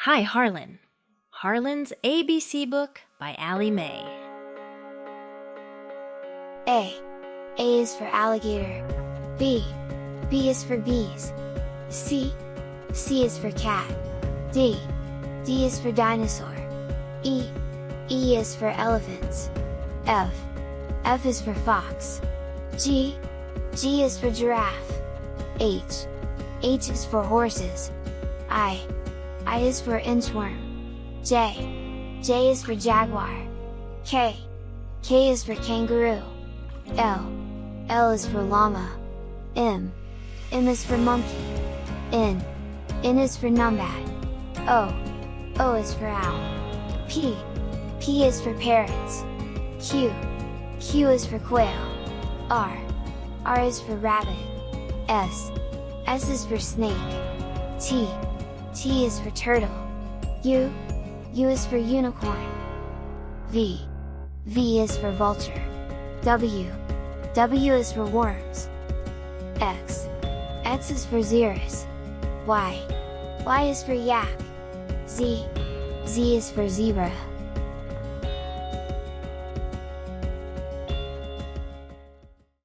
Hi, Harlan. Harlan's ABC book by Allie Mae. A. A is for alligator. B. B is for bees. C. C is for cat. D. D is for dinosaur. E. E is for elephants. F. F is for fox. G. G is for giraffe. H. H is for horses. I. I is for inchworm. J. J is for jaguar. K. K is for kangaroo. L. L is for llama. M. M is for monkey. N. N is for numbat. O. O is for owl. P. P is for parrots. Q. Q is for quail. R. R is for rabbit. S. S is for snake. T. T is for turtle. U. U is for unicorn. V. V is for vulture. W. W is for worms. X. X is for xerus. Y. Y is for yak. Z. Z is for zebra.